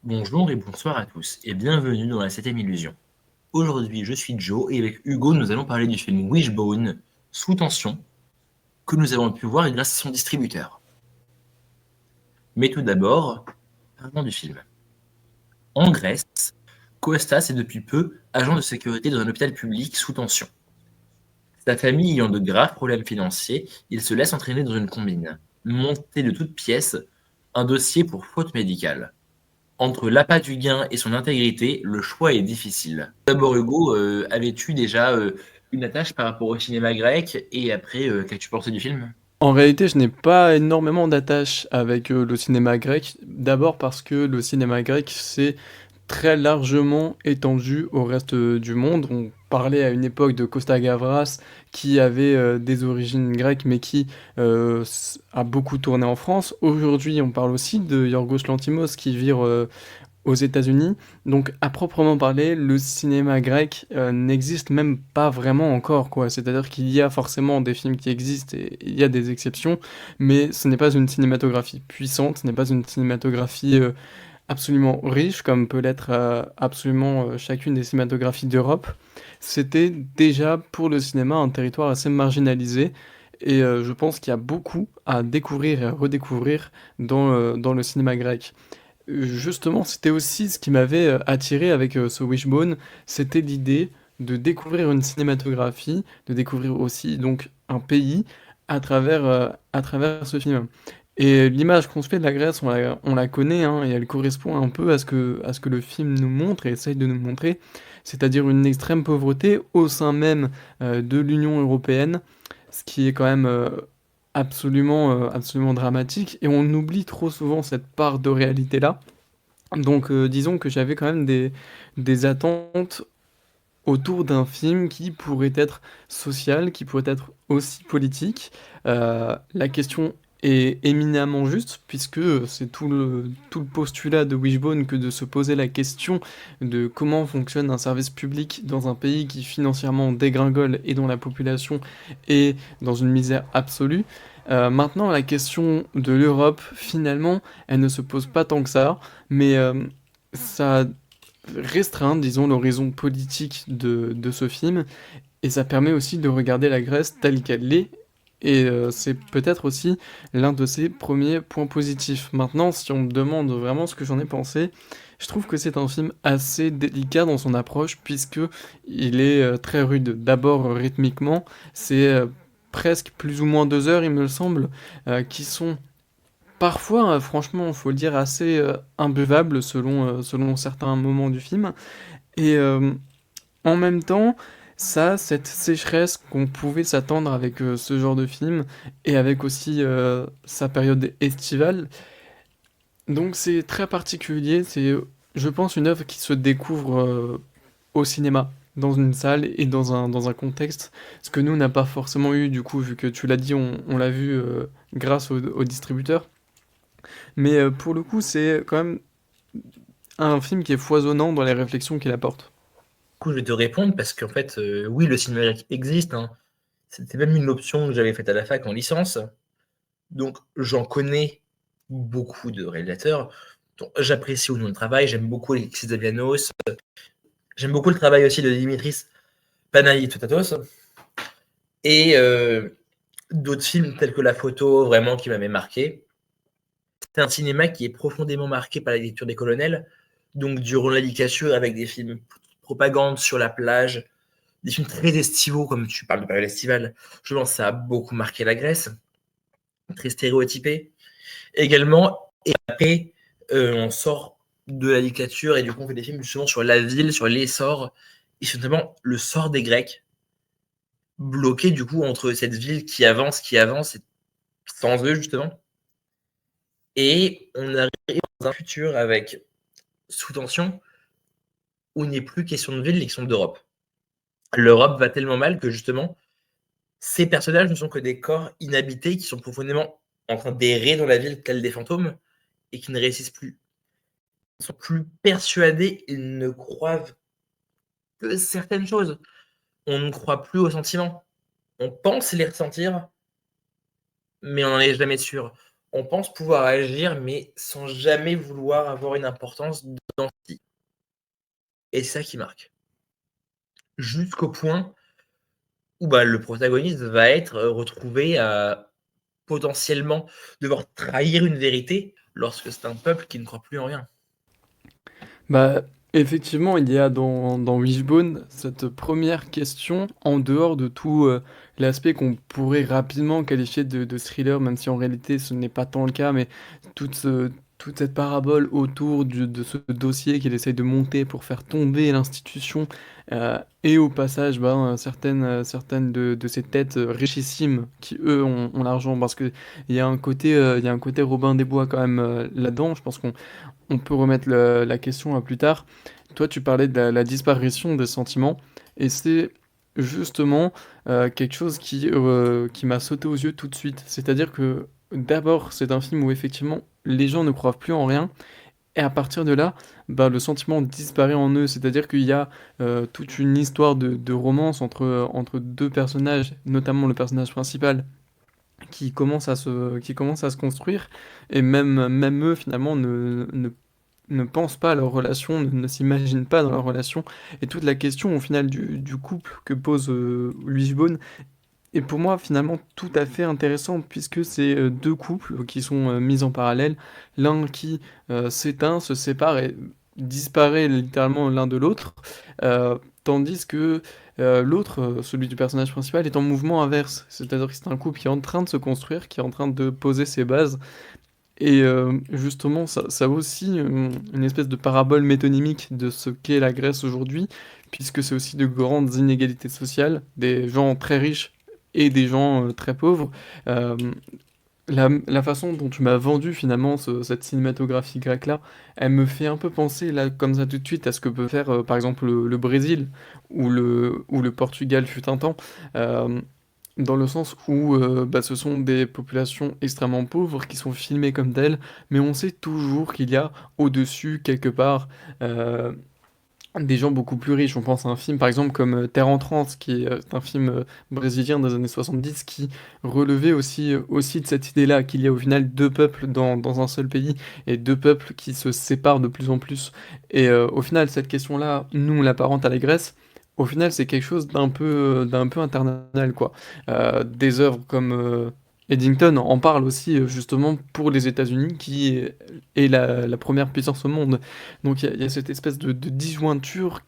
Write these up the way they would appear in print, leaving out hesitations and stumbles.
Bonjour et bonsoir à tous et bienvenue dans la septième illusion. Aujourd'hui, je suis Joe et avec Hugo, nous allons parler du film Wishbone, sous tension, que nous avons pu voir grâce à son distributeur. Mais tout d'abord, parlons du film. En Grèce, Kostas est depuis peu agent de sécurité dans un hôpital public sous tension. Sa famille ayant de graves problèmes financiers, il se laisse entraîner dans une combine, montée de toutes pièces, un dossier pour faute médicale. Entre l'appât du gain et son intégrité, le choix est difficile. D'abord, Hugo, avais-tu déjà une attache par rapport au cinéma grec et après, qu'as-tu pensé du film? En réalité, je n'ai pas énormément d'attache avec le cinéma grec. D'abord parce que le cinéma grec s'est très largement étendu au reste du monde. On parlait à une époque de Costa Gavras qui avait des origines grecques mais qui a beaucoup tourné en France. Aujourd'hui, on parle aussi de Yorgos Lanthimos qui vit aux États-Unis. Donc, à proprement parler, le cinéma grec n'existe même pas vraiment encore, quoi. C'est-à-dire qu'il y a forcément des films qui existent et il y a des exceptions, mais ce n'est pas une cinématographie puissante, ce n'est pas une cinématographie absolument riche, comme peut l'être absolument chacune des cinématographies d'Europe. C'était déjà pour le cinéma un territoire assez marginalisé. Et je pense qu'il y a beaucoup à découvrir et à redécouvrir dans le cinéma grec. Justement, c'était aussi ce qui m'avait attiré avec ce Wishbone, c'était l'idée de découvrir une cinématographie, de découvrir aussi donc un pays à travers ce film. Et l'image qu'on se fait de la Grèce, on la connaît, hein, et elle correspond un peu à ce que le film nous montre et essaye de nous montrer, c'est-à-dire une extrême pauvreté au sein même de l'Union européenne, ce qui est quand même absolument dramatique, et on oublie trop souvent cette part de réalité-là. Donc disons que j'avais quand même des attentes autour d'un film qui pourrait être social, qui pourrait être aussi politique. La question est éminemment juste, puisque c'est tout le postulat de Wishbone que de se poser la question de comment fonctionne un service public dans un pays qui financièrement dégringole et dont la population est dans une misère absolue. Maintenant, la question de l'Europe, finalement, elle ne se pose pas tant que ça, mais ça restreint, disons, l'horizon politique de ce film, et ça permet aussi de regarder la Grèce telle qu'elle est, et c'est peut-être aussi l'un de ses premiers points positifs. Maintenant, si on me demande vraiment ce que j'en ai pensé, je trouve que c'est un film assez délicat dans son approche, puisque il est très rude. D'abord, rythmiquement, c'est presque plus ou moins 2 heures, il me semble, qui sont parfois, franchement, il faut le dire, assez imbuvable selon certains moments du film. Et en même temps, ça a cette sécheresse qu'on pouvait s'attendre avec ce genre de film, et avec aussi sa période estivale. Donc c'est très particulier, c'est, je pense, une œuvre qui se découvre au cinéma, dans une salle et dans un contexte, ce que nous, on n'a pas forcément eu, du coup, vu que tu l'as dit, on l'a vu grâce au distributeur. Mais pour le coup, c'est quand même un film qui est foisonnant dans les réflexions qu'il apporte. Du coup, je vais te répondre parce qu'en fait, oui, le cinéma grec existe, hein. C'était même une option que j'avais faite à la fac en licence. Donc j'en connais beaucoup de réalisateurs dont j'apprécie ou non le travail. J'aime beaucoup Alexis Zavianos, j'aime beaucoup le travail aussi de Dimitris Panaïtotatos et d'autres films tels que La Photo, vraiment qui m'avaient marqué. C'est un cinéma qui est profondément marqué par la lecture des colonels, donc du Roland Licasseux avec des films propagande sur la plage, des films très estivaux, comme tu parles de période estivale. Je pense que ça a beaucoup marqué la Grèce, très stéréotypé. Également, et après, on sort de la dictature et du coup on fait des films justement sur la ville, sur l'essor, et notamment le sort des Grecs, bloqué du coup entre cette ville qui avance, sans eux justement, et on arrive dans un futur avec sous tension où il n'est plus question de ville, il est question d'Europe. L'Europe va tellement mal que justement, ces personnages ne sont que des corps inhabités qui sont profondément en train d'errer dans la ville tels des fantômes et qui ne réussissent plus. Ils sont plus persuadés, ils ne croient que certaines choses. On ne croit plus aux sentiments. On pense les ressentir, mais on n'en est jamais sûr. on pense pouvoir agir, mais sans jamais vouloir avoir une importance dans ce qui. Et c'est ça qui marque. Jusqu'au point où bah, le protagoniste va être retrouvé à potentiellement devoir trahir une vérité lorsque c'est un peuple qui ne croit plus en rien. Bah, effectivement, il y a dans Wishbone cette première question, en dehors de tout l'aspect qu'on pourrait rapidement qualifier de thriller, même si en réalité ce n'est pas tant le cas, mais toute cette parabole autour de ce dossier qu'il essaye de monter pour faire tomber l'institution, et au passage, ben, certaines de ces têtes richissimes qui, eux, ont l'argent, parce que il y a un côté Robin des Bois quand même là-dedans, je pense qu'on peut remettre la question à plus tard. Toi, tu parlais de la disparition des sentiments, et c'est justement quelque chose qui m'a sauté aux yeux tout de suite. C'est-à-dire que d'abord, c'est un film où effectivement les gens ne croient plus en rien, et à partir de là, bah, le sentiment disparaît en eux. C'est-à-dire qu'il y a toute une histoire de romance entre deux personnages, notamment le personnage principal, qui commence à se construire, et même eux finalement ne pensent pas à leur relation, ne s'imaginent pas dans leur relation, et toute la question au final du couple que pose Wishbone est pour moi finalement tout à fait intéressante, puisque c'est deux couples qui sont mis en parallèle, l'un qui s'éteint, se sépare et disparaît littéralement l'un de l'autre, tandis que l'autre, celui du personnage principal, est en mouvement inverse, c'est-à-dire que c'est un couple qui est en train de se construire, qui est en train de poser ses bases, et justement, ça a aussi une espèce de parabole métonymique de ce qu'est la Grèce aujourd'hui, puisque c'est aussi de grandes inégalités sociales, des gens très riches et des gens très pauvres. Euh, la façon dont tu m'as vendu finalement cette cinématographie grecque-là, elle me fait un peu penser là comme ça tout de suite à ce que peut faire par exemple le Brésil ou le Portugal fut un temps. Euh, Dans le sens où bah, ce sont des populations extrêmement pauvres qui sont filmées comme telles, mais on sait toujours qu'il y a au-dessus, quelque part, euh, des gens beaucoup plus riches. On pense à un film par exemple comme Terre en transe, qui est un film brésilien des années 70, qui relevait aussi de cette idée-là, qu'il y a au final deux peuples dans un seul pays, et deux peuples qui se séparent de plus en plus. Et au final, cette question-là, nous, on l'apparente à la Grèce. Au final, c'est quelque chose d'un peu international, quoi. Des œuvres comme Eddington en parle aussi, justement, pour les États-Unis, qui est la première puissance au monde. Donc il y a cette espèce de disjointure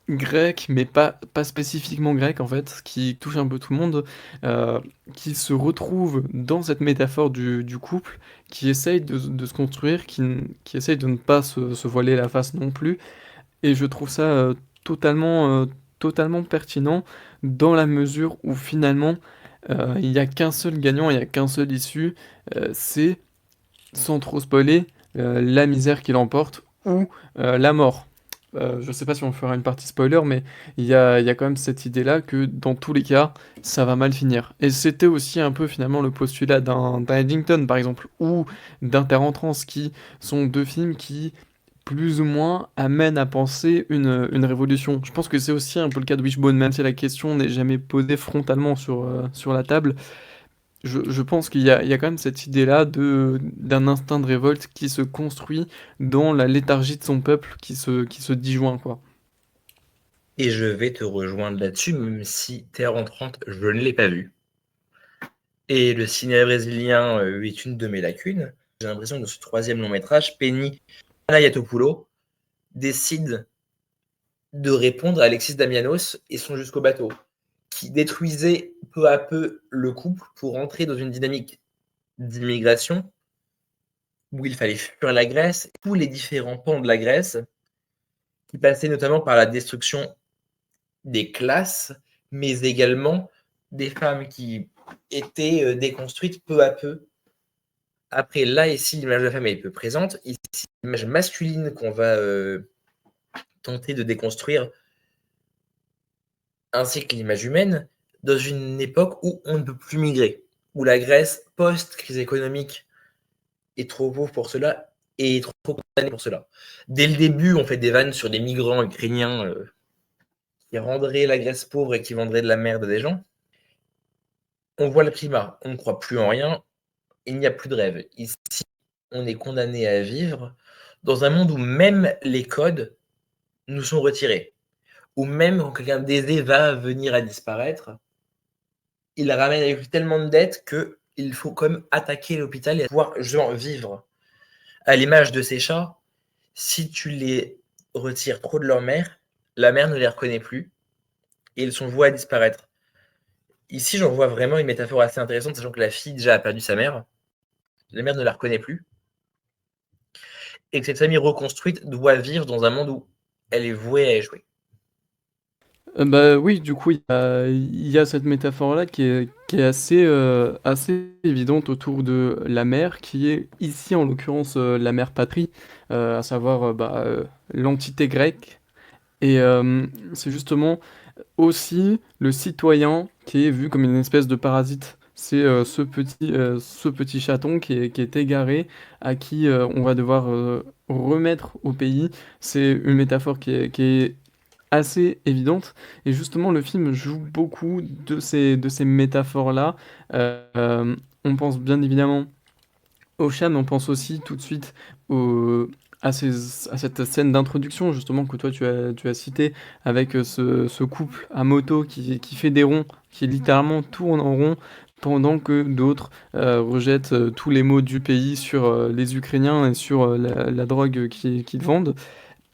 grecque, mais pas spécifiquement grecque en fait, qui touche un peu tout le monde, euh, qui se retrouve dans cette métaphore du couple, qui essaye de se construire, qui essaye de ne pas se voiler la face non plus. Et je trouve ça totalement pertinent, dans la mesure où finalement il n'y a qu'un seul gagnant, il n'y a qu'un seul issue, c'est, sans trop spoiler, la misère qui l'emporte ou la mort. Je sais pas si on fera une partie spoiler, mais il y a quand même cette idée-là que dans tous les cas, ça va mal finir. Et c'était aussi un peu finalement le postulat d'un Eddington, par exemple, ou d'un Terre en transe, qui sont deux films qui, plus ou moins, amènent à penser une révolution. Je pense que c'est aussi un peu le cas de Wishbone, même si la question n'est jamais posée frontalement sur la table. Je pense qu'il y a quand même cette idée-là d'un instinct de révolte qui se construit dans la léthargie de son peuple qui se disjoint, quoi. Et je vais te rejoindre là-dessus, même si Terre entrante, je ne l'ai pas vu. Et le cinéma brésilien est une de mes lacunes. J'ai l'impression que dans ce troisième long métrage, Penny Anayatopoulos décide de répondre à Alexis Damianos et son Jusqu'au bateau, qui détruisait peu à peu le couple pour entrer dans une dynamique d'immigration où il fallait fuir la Grèce, tous les différents pans de la Grèce, qui passaient notamment par la destruction des classes, mais également des femmes qui étaient déconstruites peu à peu. Après, là, ici, l'image de la femme est peu présente. Ici, l'image masculine qu'on va tenter de déconstruire, ainsi que l'image humaine, dans une époque où on ne peut plus migrer, où la Grèce, post-crise économique, est trop pauvre pour cela et est trop condamnée pour cela. Dès le début, on fait des vannes sur des migrants ukrainiens qui rendraient la Grèce pauvre et qui vendraient de la merde à des gens. On voit le climat, on ne croit plus en rien, il n'y a plus de rêve. Ici, on est condamné à vivre dans un monde où même les codes nous sont retirés, où même quand quelqu'un d'aisé va venir à disparaître, il ramène avec lui tellement de dettes qu'il faut quand même attaquer l'hôpital et pouvoir justement vivre. À l'image de ces chats, si tu les retires trop de leur mère, la mère ne les reconnaît plus et ils sont voués à disparaître. Ici, j'en vois vraiment une métaphore assez intéressante, sachant que la fille déjà a perdu sa mère, la mère ne la reconnaît plus, et que cette famille reconstruite doit vivre dans un monde où elle est vouée à échouer. Bah, oui, du coup, il y a cette métaphore-là qui est assez évidente autour de la mère, qui est ici, en l'occurrence, la mère patrie, à savoir, l'entité grecque. Et c'est justement aussi le citoyen qui est vu comme une espèce de parasite. C'est ce petit chaton qui est égaré, à qui on va devoir remettre au pays. C'est une métaphore qui est assez évidente. Et justement, le film joue beaucoup de ces métaphores-là. On pense bien évidemment au chat, mais on pense aussi tout de suite au, à cette scène d'introduction, justement, que toi tu as cité, avec ce couple à moto qui fait des ronds, qui littéralement tourne en rond, pendant que d'autres rejettent tous les maux du pays sur les Ukrainiens et sur la drogue qu'ils vendent.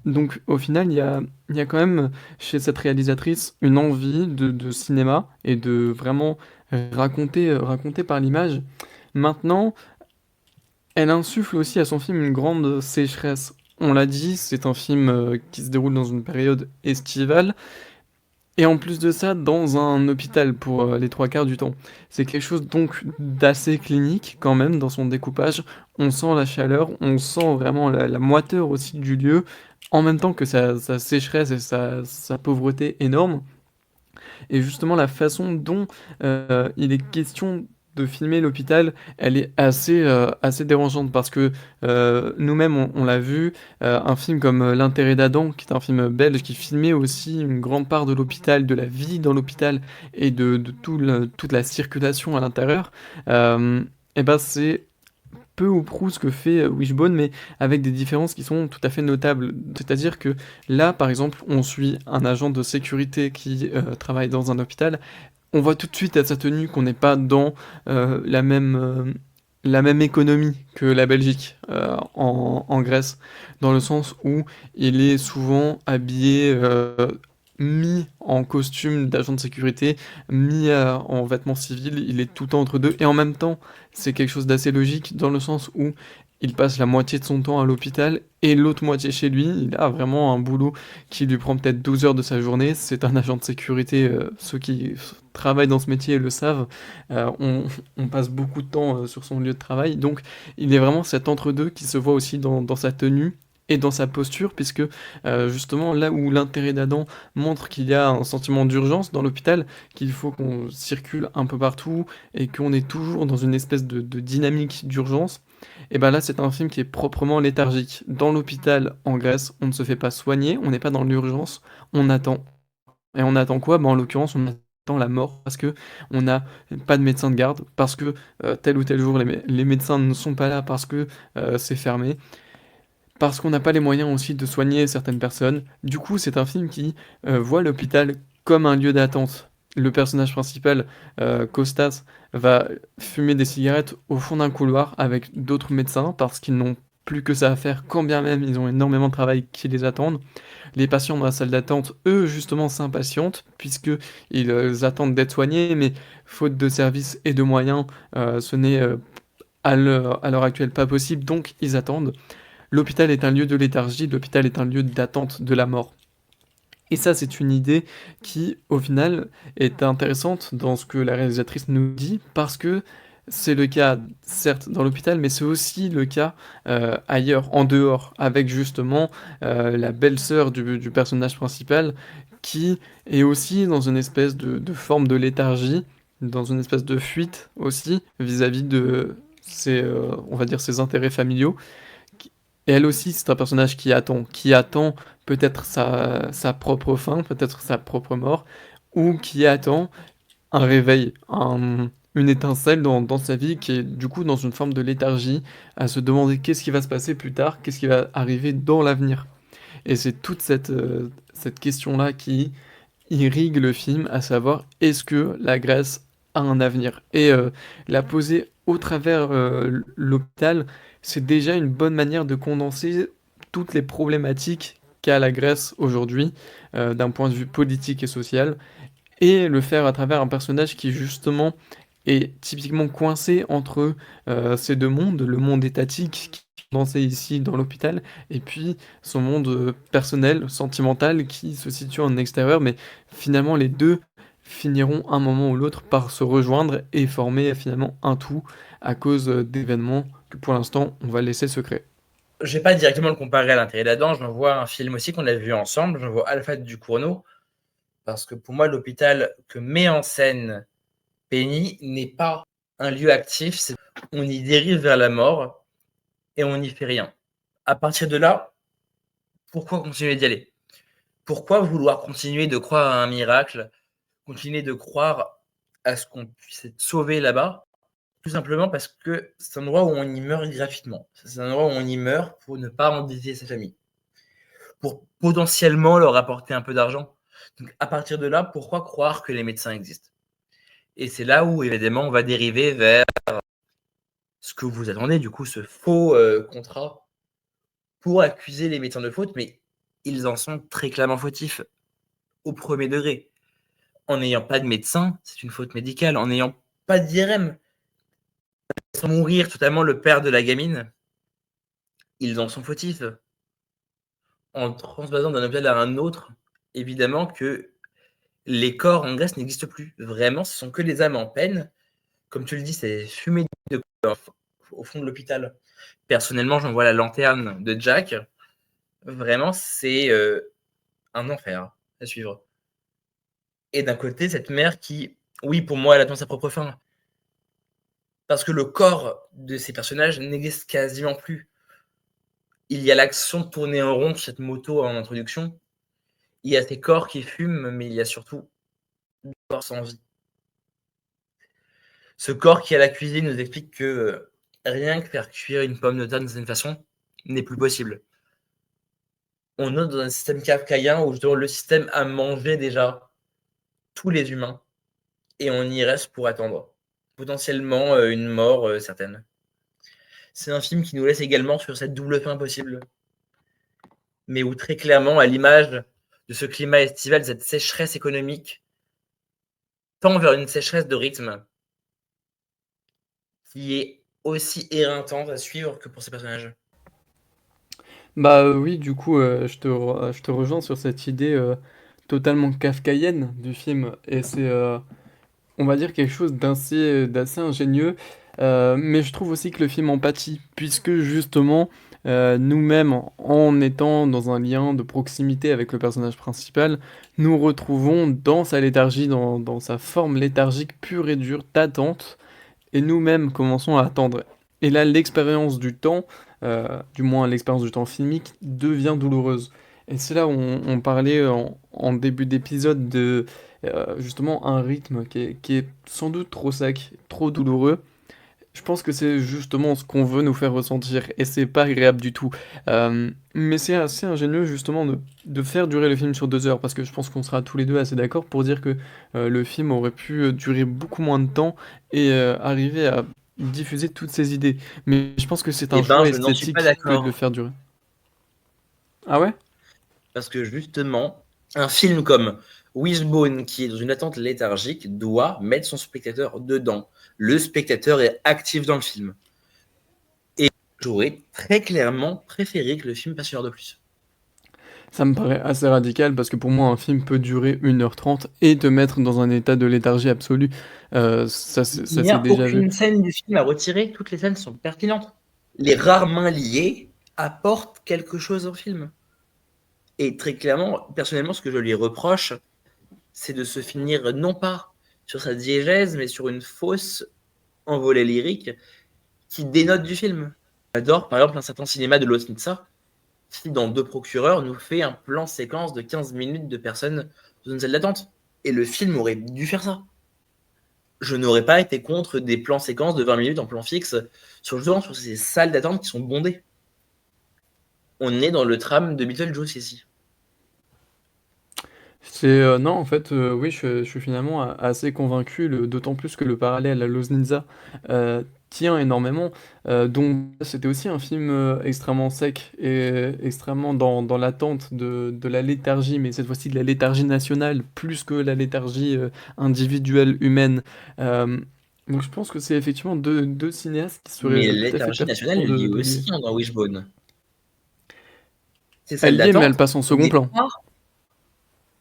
Donc au final, il y a quand même chez cette réalisatrice une envie de cinéma et de vraiment raconter par l'image. Maintenant, elle insuffle aussi à son film une grande sécheresse. On l'a dit, c'est un film qui se déroule dans une période estivale, et en plus de ça, dans un hôpital pour les trois quarts du temps. C'est quelque chose donc d'assez clinique quand même dans son découpage. On sent la chaleur, on sent vraiment la moiteur aussi du lieu, en même temps que sa sécheresse et sa pauvreté énorme. Et justement, la façon dont il est question de filmer l'hôpital, elle est assez dérangeante parce que nous-mêmes, on l'a vu, un film comme L'intérêt d'Adam, qui est un film belge qui filmait aussi une grande part de l'hôpital, de la vie dans l'hôpital et de toute la circulation à l'intérieur, et ben c'est peu ou prou ce que fait Wishbone, mais avec des différences qui sont tout à fait notables. C'est-à-dire que là, par exemple, on suit un agent de sécurité qui travaille dans un hôpital. On voit tout de suite à sa tenue qu'on n'est pas dans la même économie que la Belgique en Grèce, dans le sens où il est souvent habillé mis en costume d'agent de sécurité, mis en vêtements civils, il est tout le temps entre deux, et en même temps, c'est quelque chose d'assez logique dans le sens où il passe la moitié de son temps à l'hôpital et l'autre moitié chez lui. Il a vraiment un boulot qui lui prend peut-être 12 heures de sa journée. C'est un agent de sécurité, ceux qui travaillent dans ce métier le savent. On passe beaucoup de temps sur son lieu de travail, donc il est vraiment cet entre-deux qui se voit aussi dans sa tenue et dans sa posture, puisque justement là où l'intérêt d'Adam montre qu'il y a un sentiment d'urgence dans l'hôpital, qu'il faut qu'on circule un peu partout et qu'on est toujours dans une espèce de dynamique d'urgence, et ben là c'est un film qui est proprement léthargique. Dans l'hôpital en Grèce, on ne se fait pas soigner, on n'est pas dans l'urgence, on attend. Et on attend quoi? Ben, en l'occurrence, on attend la mort parce que on n'a pas de médecin de garde, parce que tel ou tel jour les médecins ne sont pas là, parce que c'est fermé. Parce qu'on n'a pas les moyens aussi de soigner certaines personnes. Du coup, c'est un film qui voit l'hôpital comme un lieu d'attente. Le personnage principal, Costas, va fumer des cigarettes au fond d'un couloir avec d'autres médecins parce qu'ils n'ont plus que ça à faire, quand bien même ils ont énormément de travail qui les attendent. Les patients dans la salle d'attente, eux, justement, s'impatientent puisqu'ils attendent d'être soignés, mais faute de services et de moyens, ce n'est à l'heure actuelle pas possible, donc ils attendent. L'hôpital est un lieu de léthargie, l'hôpital est un lieu d'attente de la mort. Et ça, c'est une idée qui, au final, est intéressante dans ce que la réalisatrice nous dit, parce que c'est le cas, certes, dans l'hôpital, mais c'est aussi le cas ailleurs, en dehors, avec justement la belle-sœur du personnage principal, qui est aussi dans une espèce de forme de léthargie, dans une espèce de fuite aussi, vis-à-vis de on va dire, ses intérêts familiaux. Et elle aussi, c'est un personnage qui attend peut-être sa propre fin, peut-être sa propre mort, ou qui attend un réveil, une étincelle dans sa vie qui est du coup dans une forme de léthargie, à se demander qu'est-ce qui va se passer plus tard, qu'est-ce qui va arriver dans l'avenir. Et c'est toute cette question-là qui irrigue le film, à savoir est-ce que la Grèce a un avenir? Et la poser au travers l'hôpital, c'est déjà une bonne manière de condenser toutes les problématiques qu'a la Grèce aujourd'hui, d'un point de vue politique et social, et le faire à travers un personnage qui justement est typiquement coincé entre ces deux mondes, le monde étatique qui est condensé ici dans l'hôpital, et puis son monde personnel, sentimental, qui se situe en extérieur, mais finalement les deux finiront un moment ou l'autre par se rejoindre et former finalement un tout à cause d'événements que pour l'instant on va laisser secrets. Je vais pas directement le comparer à l'intérêt d'Adam, j'envoie un film aussi qu'on a vu ensemble, j'envoie Alpha du Cournot, parce que pour moi, l'hôpital que met en scène Penny n'est pas un lieu actif, on y dérive vers la mort et on n'y fait rien. À partir de là, pourquoi continuer d'y aller? Pourquoi vouloir continuer de croire à un miracle, continuer de croire à ce qu'on puisse être sauvé là-bas? Tout simplement parce que c'est un endroit où on y meurt gratuitement. C'est un endroit où on y meurt pour ne pas endetter sa famille, pour potentiellement leur apporter un peu d'argent. Donc à partir de là, pourquoi croire que les médecins existent? Et c'est là où, évidemment, on va dériver vers ce que vous attendez, du coup, ce faux contrat pour accuser les médecins de faute, mais ils en sont très clairement fautifs au premier degré. En n'ayant pas de médecin, c'est une faute médicale. En n'ayant pas d'IRM, sans mourir totalement le père de la gamine, ils en sont fautifs. En transvasant d'un hôpital à un autre, évidemment que les corps en Grèce n'existent plus. Vraiment, ce sont que des âmes en peine. Comme tu le dis, c'est fumé de corps au fond de l'hôpital. Personnellement, j'envoie la lanterne de Jack. Vraiment, c'est un enfer à suivre. Et d'un côté, cette mère qui, oui, pour moi, elle attend sa propre fin. Parce que le corps de ces personnages n'existe quasiment plus. Il y a l'action de tourner en rond sur cette moto en introduction. Il y a ces corps qui fument, mais il y a surtout des corps sans vie. Ce corps qui, à la cuisine, nous explique que rien que faire cuire une pomme de terre d'une certaine façon n'est plus possible. On est dans un système kafkaïen où justement le système a mangé déjà tous les humains et on y reste pour attendre potentiellement une mort certaine. C'est un film qui nous laisse également sur cette double fin possible, mais où très clairement, à l'image de ce climat estival, cette sécheresse économique tend vers une sécheresse de rythme qui est aussi éreintante à suivre que pour ces personnages. Bah oui, du coup, je te rejoins sur cette idée totalement kafkaïenne du film, et c'est, on va dire, quelque chose d'assez ingénieux, mais je trouve aussi que le film empathie, puisque justement, nous-mêmes, en étant dans un lien de proximité avec le personnage principal, nous retrouvons dans sa léthargie, dans sa forme léthargique pure et dure d'attente, et nous-mêmes commençons à attendre. Et là, l'expérience du temps, du moins l'expérience du temps filmique, devient douloureuse. Et c'est là où on parlait en début d'épisode de justement un rythme qui est sans doute trop sec, trop douloureux. Je pense que c'est justement ce qu'on veut nous faire ressentir, et c'est pas agréable du tout. Mais c'est assez ingénieux justement de faire durer le film sur 2 heures, parce que je pense qu'on sera tous les deux assez d'accord pour dire que le film aurait pu durer beaucoup moins de temps et arriver à diffuser toutes ses idées. Mais je pense que c'est Eh un ben, choix je n'en suis pas esthétique que de le d'accord. faire durer. Ah ouais? Parce que justement, un film comme Wishbone, qui est dans une attente léthargique, doit mettre son spectateur dedans. Le spectateur est actif dans le film. Et j'aurais très clairement préféré que le film passe 1 heure de plus. Ça me paraît assez radical parce que pour moi un film peut durer 1h30 et te mettre dans un état de léthargie absolue. Il Ça n'y s'est a déjà vu. aucune scène du film à retirer, toutes les scènes sont pertinentes. Les rares mains liées apportent quelque chose au film. Et très clairement, personnellement, ce que je lui reproche, c'est de se finir non pas sur sa diégèse, mais sur une fausse envolée lyrique qui dénote du film. J'adore, par exemple, un certain cinéma de Losnitsa, qui, dans Deux procureurs, nous fait un plan séquence de 15 minutes de personnes dans une salle d'attente. Et le film aurait dû faire ça. je n'aurais pas été contre des plans séquences de 20 minutes en plan fixe justement sur ces salles d'attente qui sont bondées. On est dans le tram de Beetlejuice ici. Non, en fait, oui, je suis finalement assez convaincu, d'autant plus que le parallèle à Los Ninja tient énormément. Donc, c'était aussi un film extrêmement sec et extrêmement dans l'attente de la léthargie, mais cette fois-ci de la léthargie nationale, plus que la léthargie individuelle humaine. Euh, donc, je pense que c'est effectivement deux cinéastes qui Mais seraient la tout à fait léthargie nationale, pertinents elle y est de lier. aussi dans Wishbone. Ces salles Elle y est, mais d'attente, elle passe en au second plan. départ,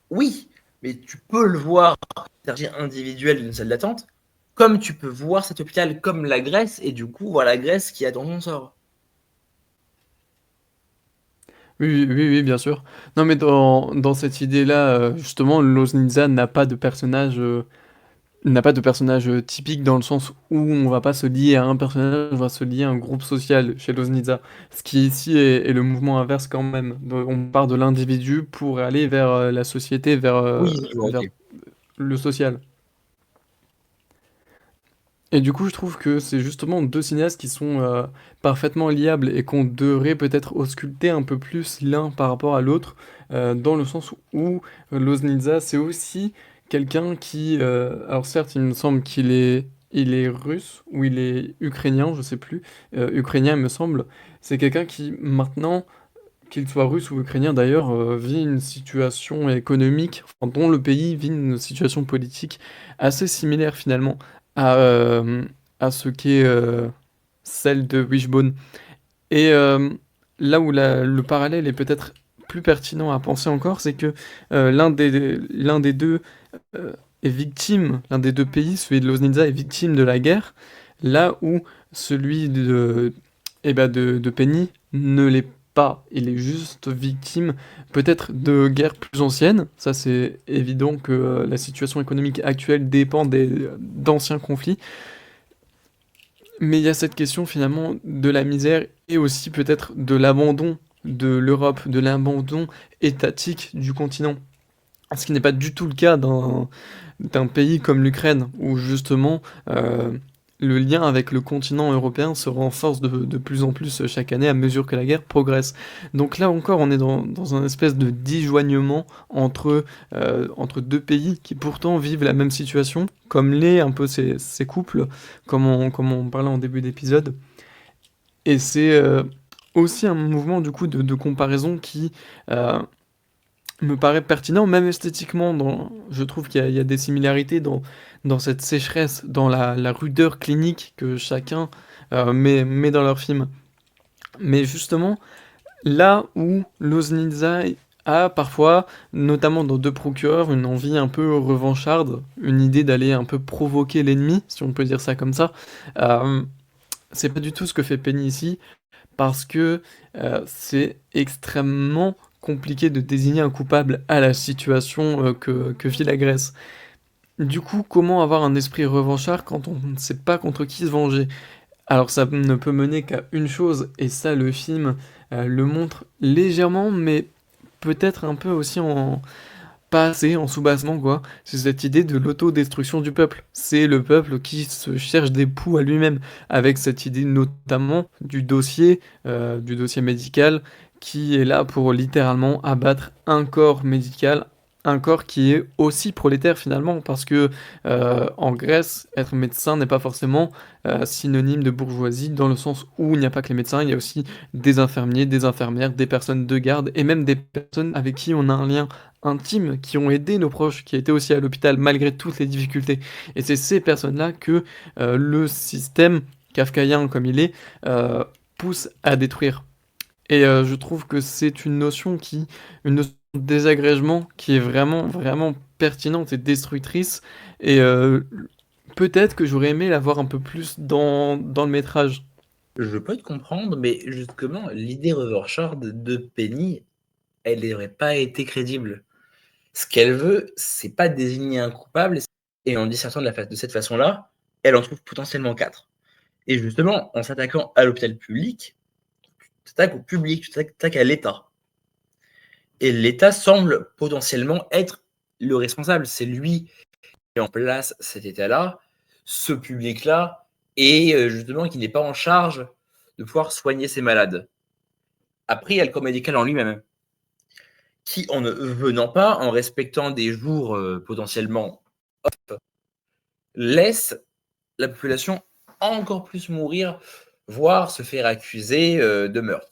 oui, mais tu peux le voir, l'énergie individuelle d'une salle d'attente, comme tu peux voir cet hôpital comme la Grèce, et du coup, voir la Grèce qui attend son sort. Oui, oui, oui, oui, bien sûr. Non, mais dans cette idée-là, justement, Los Ninja n'a pas de personnage typique dans le sens où on va pas se lier à un personnage, on va se lier à un groupe social chez Los Ninja. Ce qui ici est le mouvement inverse quand même. On part de l'individu pour aller vers la société, Oui, je vois, vers ok. le social. Et du coup, je trouve que c'est justement deux cinéastes qui sont parfaitement liables et qu'on devrait peut-être ausculter un peu plus l'un par rapport à l'autre, dans le sens où Loznitsa, c'est aussi quelqu'un qui, alors certes, il me semble il est russe ou il est ukrainien, je sais plus, ukrainien, il me semble. C'est quelqu'un qui maintenant, qu'il soit russe ou ukrainien d'ailleurs, vit une situation économique, enfin, dont le pays vit une situation politique assez similaire finalement à, à ce qu'est celle de Wishbone. Et là où le parallèle est peut-être plus pertinent à penser encore, c'est que l'un des deux est victime, l'un des deux pays, celui de Loznitsa, est victime de la guerre, là où celui de Penny ne l'est pas. Il est juste victime peut-être de guerres plus anciennes. Ça, c'est évident que la situation économique actuelle dépend d'anciens conflits. Mais il y a cette question finalement de la misère et aussi peut-être de l'abandon de l'Europe, de l'abandon étatique du continent. Ce qui n'est pas du tout le cas d'un pays comme l'Ukraine, où justement le lien avec le continent européen se renforce de plus en plus chaque année à mesure que la guerre progresse. Donc là encore, on est dans un espèce de disjoignement entre deux pays qui pourtant vivent la même situation, comme l'est un peu ces couples, comme on parlait en début d'épisode. Et c'est aussi un mouvement du coup de comparaison qui me paraît pertinent, même esthétiquement. Je trouve il y a des similarités dans cette sécheresse, dans la rudeur clinique que chacun met dans leur film. Mais justement, là où Loznitsa a parfois, notamment dans Deux procureurs, une envie un peu revancharde, une idée d'aller un peu provoquer l'ennemi, si on peut dire ça comme ça, euh, c'est pas du tout ce que fait Penny ici parce que c'est extrêmement compliqué de désigner un coupable à la situation que vit la Grèce. Du coup, comment avoir un esprit revanchard quand on ne sait pas contre qui se venger? Alors ça ne peut mener qu'à une chose, et ça le film le montre légèrement, mais peut-être un peu aussi pas assez en sous-bassement, quoi. C'est cette idée de l'autodestruction du peuple. C'est le peuple qui se cherche des poux à lui-même, avec cette idée notamment du dossier médical, qui est là pour littéralement abattre un corps médical, un corps qui est aussi prolétaire finalement, parce que en Grèce, être médecin n'est pas forcément synonyme de bourgeoisie, dans le sens où il n'y a pas que les médecins, il y a aussi des infirmiers, des infirmières, des personnes de garde, et même des personnes avec qui on a un lien intimes qui ont aidé nos proches, qui étaient aussi à l'hôpital malgré toutes les difficultés. Et c'est ces personnes-là que le système kafkaïen comme il est pousse à détruire. Et je trouve que c'est une notion de désagrégement qui est vraiment, vraiment pertinente et destructrice. Et peut-être que j'aurais aimé la voir un peu plus dans le métrage. Je peux te comprendre, mais justement, l'idée revancharde de Penny, elle n'aurait pas été crédible. Ce qu'elle veut, c'est pas désigner un coupable, et en dissertant de cette façon-là, elle en trouve potentiellement 4. Et justement, en s'attaquant à l'hôpital public, tu t'attaques au public, tu t'attaques à l'État. Et l'État semble potentiellement être le responsable. C'est lui qui met en place cet État-là. ce public-là et justement qu'il n'est pas en charge de pouvoir soigner ces malades. Après, il y a le corps médical en lui-même, qui en ne venant pas, en respectant des jours, potentiellement laisse la population encore plus mourir, voire se faire accuser, de meurtre.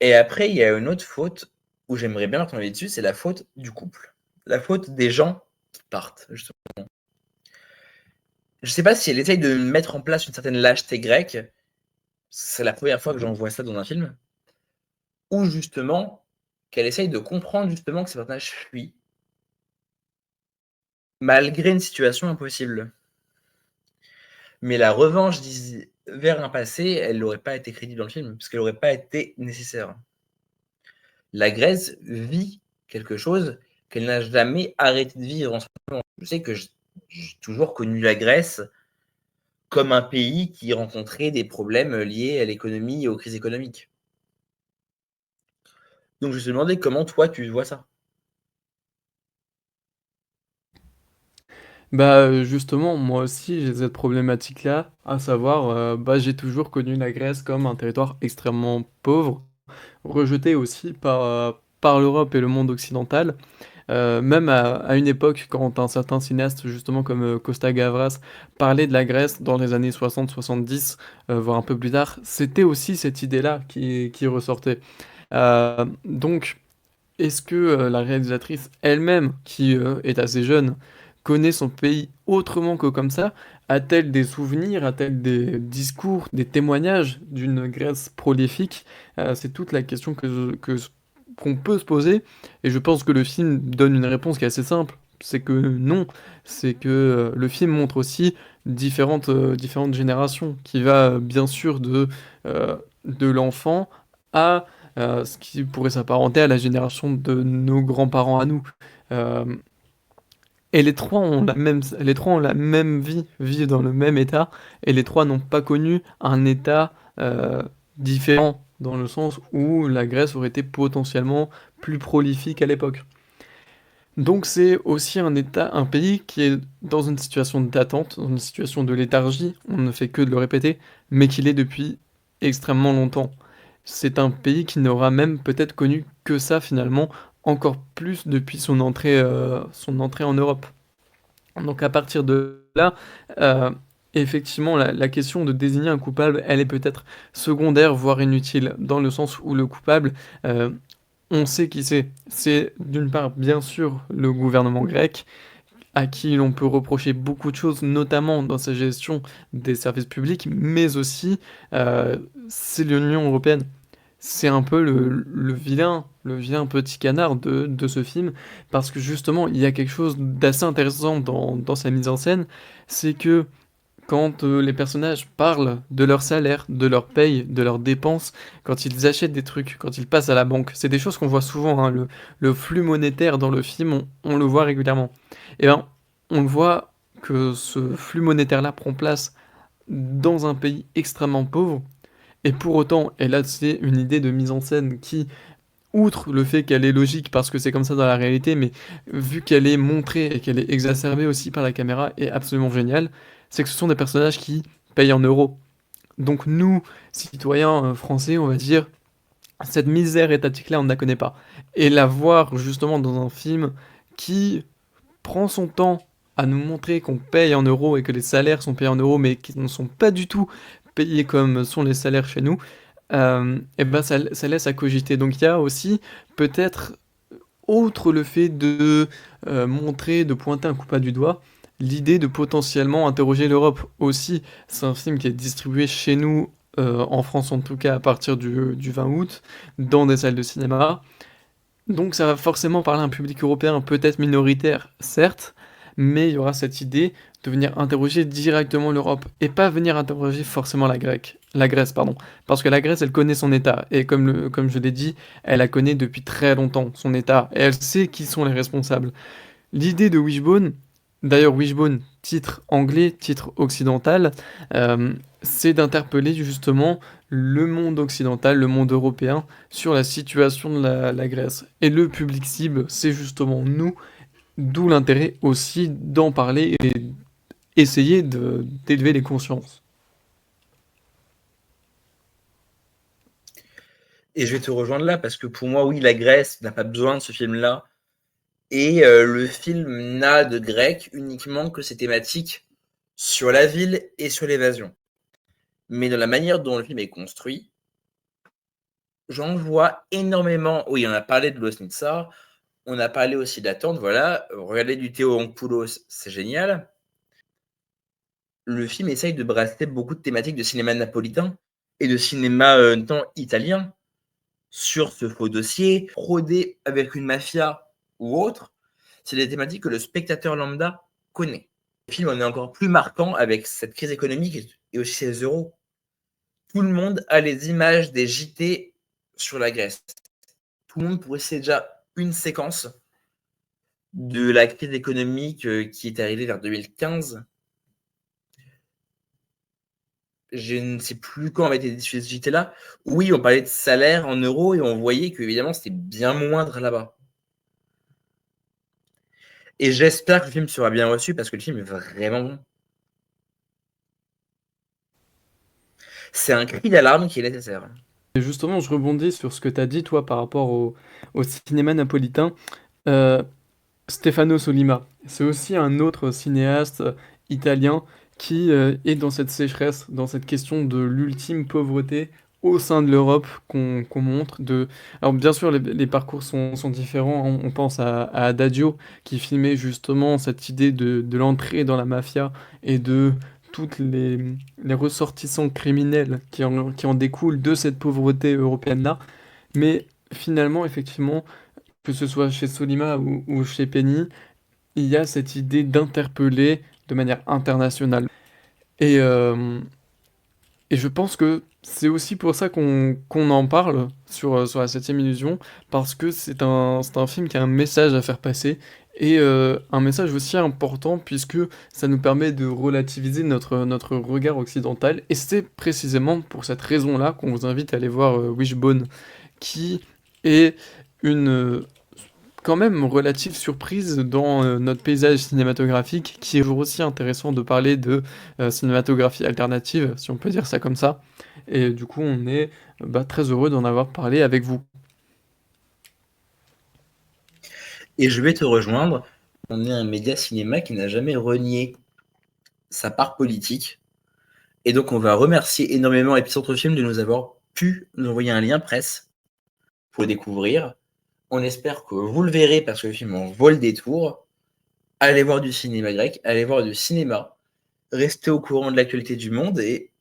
Et après, il y a une autre faute où j'aimerais bien avoir ton avis dessus, c'est la faute du couple. La faute des gens qui partent, justement. Je sais pas si elle essaye de mettre en place une certaine lâcheté grecque. C'est la première fois que j'en vois ça dans un film. Ou justement, qu'elle essaye de comprendre justement que ces personnages fuient malgré une situation impossible. Mais la revanche vers un passé, elle n'aurait pas été crédible dans le film, parce qu'elle n'aurait pas été nécessaire. La Grèce vit quelque chose qu'elle n'a jamais arrêté de vivre en ce moment. Je sais que j'ai toujours connu la Grèce comme un pays qui rencontrait des problèmes liés à l'économie et aux crises économiques. Donc je me suis demandé comment toi tu vois ça. Bah, justement, moi aussi, j'ai cette problématique-là, à savoir, bah, j'ai toujours connu la Grèce comme un territoire extrêmement pauvre, rejeté aussi par l'Europe et le monde occidental. Même à une époque, quand un certain cinéaste, justement comme Costa Gavras, parlait de la Grèce dans les années 60-70, voire un peu plus tard, c'était aussi cette idée-là qui ressortait. Donc, est-ce que la réalisatrice elle-même, qui est assez jeune, connaît son pays autrement que comme ça? A-t-elle des souvenirs, a-t-elle des discours, des témoignages d'une Grèce prolifique? C'est toute la question qu'on peut se poser, et je pense que le film donne une réponse qui est assez simple. C'est que non, c'est que le film montre aussi différentes générations, qui va bien sûr de l'enfant à ce qui pourrait s'apparenter à la génération de nos grands-parents à nous. Euh, et les trois ont la même vie, vivent dans le même état, et les trois n'ont pas connu un état différent, dans le sens où la Grèce aurait été potentiellement plus prolifique à l'époque. Donc c'est aussi un pays qui est dans une situation d'attente, dans une situation de léthargie, on ne fait que de le répéter, mais qu'il est depuis extrêmement longtemps. C'est un pays qui n'aura même peut-être connu que ça finalement, encore plus depuis son entrée en Europe. Donc à partir de là, euh, effectivement, la question de désigner un coupable, elle est peut-être secondaire, voire inutile, dans le sens où le coupable, euh, on sait qui c'est. C'est d'une part, bien sûr, le gouvernement grec, à qui l'on peut reprocher beaucoup de choses, notamment dans sa gestion des services publics, mais aussi euh, c'est l'Union européenne. C'est un peu le vilain petit canard de ce film, parce que justement, il y a quelque chose d'assez intéressant dans sa mise en scène, c'est que quand les personnages parlent de leur salaire, de leur paye, de leurs dépenses, quand ils achètent des trucs, quand ils passent à la banque, c'est des choses qu'on voit souvent, hein, le flux monétaire dans le film, on le voit régulièrement. Et ben, on le voit que ce flux monétaire-là prend place dans un pays extrêmement pauvre, et pour autant, et là c'est une idée de mise en scène qui, outre le fait qu'elle est logique parce que c'est comme ça dans la réalité, mais vu qu'elle est montrée et qu'elle est exacerbée aussi par la caméra, est absolument géniale, c'est que ce sont des personnages qui payent en euros. Donc nous, citoyens français, on va dire, cette misère étatique-là, on ne la connaît pas. Et la voir justement dans un film qui prend son temps à nous montrer qu'on paye en euros et que les salaires sont payés en euros, mais qui ne sont pas du tout payés comme sont les salaires chez nous, et ben ça laisse à cogiter. Donc il y a aussi peut-être, outre le fait de montrer, de pointer un coupable du doigt, l'idée de potentiellement interroger l'Europe aussi. C'est un film qui est distribué chez nous, en France en tout cas, à partir du 20 août, dans des salles de cinéma. Donc ça va forcément parler à un public européen peut-être minoritaire, certes, mais il y aura cette idée de venir interroger directement l'Europe et pas venir interroger forcément la Grèce, pardon, parce que la Grèce, elle connaît son état et comme je l'ai dit, elle la connaît depuis très longtemps son état et elle sait qui sont les responsables. L'idée de Wishbone, d'ailleurs Wishbone, titre anglais, titre occidental, euh, c'est d'interpeller justement le monde occidental, le monde européen, sur la situation de la Grèce. Et le public cible, c'est justement nous, d'où l'intérêt aussi d'en parler et essayer d'élever les consciences. Et je vais te rejoindre là parce que pour moi, oui, la Grèce n'a pas besoin de ce film-là. Et le film n'a de grec uniquement que ses thématiques sur la ville et sur l'évasion. Mais dans la manière dont le film est construit, j'en vois énormément. Oui, on a parlé de Losnitsa, on a parlé aussi d'Attente, voilà. Regardez du Théo Ampoulos, c'est génial. Le film essaye de brasser beaucoup de thématiques de cinéma napolitain et de cinéma italien sur ce faux dossier, fraudé avec une mafia ou autre. C'est des thématiques que le spectateur lambda connaît. Le film en est encore plus marquant avec cette crise économique et aussi ces euros. Tout le monde a les images des JT sur la Grèce. Tout le monde pourrait c'est déjà une séquence de la crise économique qui est arrivée vers 2015. Je ne sais plus quand avait été diffusé ce JT-là. Oui, on parlait de salaire en euros et on voyait que évidemment c'était bien moindre là-bas. Et j'espère que le film sera bien reçu parce que le film est vraiment bon. C'est un cri d'alarme qui est nécessaire. Et justement, je rebondis sur ce que tu as dit, toi, par rapport au cinéma napolitain. Euh, Stefano Sollima, c'est aussi un autre cinéaste italien qui est dans cette sécheresse, dans cette question de l'ultime pauvreté au sein de l'Europe qu'on montre. Alors bien sûr, les parcours sont différents. On pense à Adagio, qui filmait justement cette idée de l'entrée dans la mafia et de toutes les ressortissants criminels qui en découlent de cette pauvreté européenne-là. Mais finalement, effectivement, que ce soit chez Solima ou chez Penny, il y a cette idée d'interpeller de manière internationale. Et, euh, et je pense que c'est aussi pour ça qu'on en parle sur la septième illusion, parce que c'est un film qui a un message à faire passer, et un message aussi important, puisque ça nous permet de relativiser notre regard occidental, et c'est précisément pour cette raison-là qu'on vous invite à aller voir Wishbone, qui est une quand même relative surprise dans notre paysage cinématographique, qui est toujours aussi intéressant de parler de cinématographie alternative, si on peut dire ça comme ça. Et du coup, on est très heureux d'en avoir parlé avec vous. Et je vais te rejoindre. On est un média cinéma qui n'a jamais renié sa part politique. Et donc, on va remercier énormément Épicentre Film de nous avoir pu nous envoyer un lien presse pour le découvrir. On espère que vous le verrez parce que le film en vaut le détour. Allez voir du cinéma grec, allez voir du cinéma. Restez au courant de l'actualité du monde et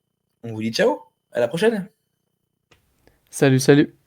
on vous dit ciao. À la prochaine. Salut, salut!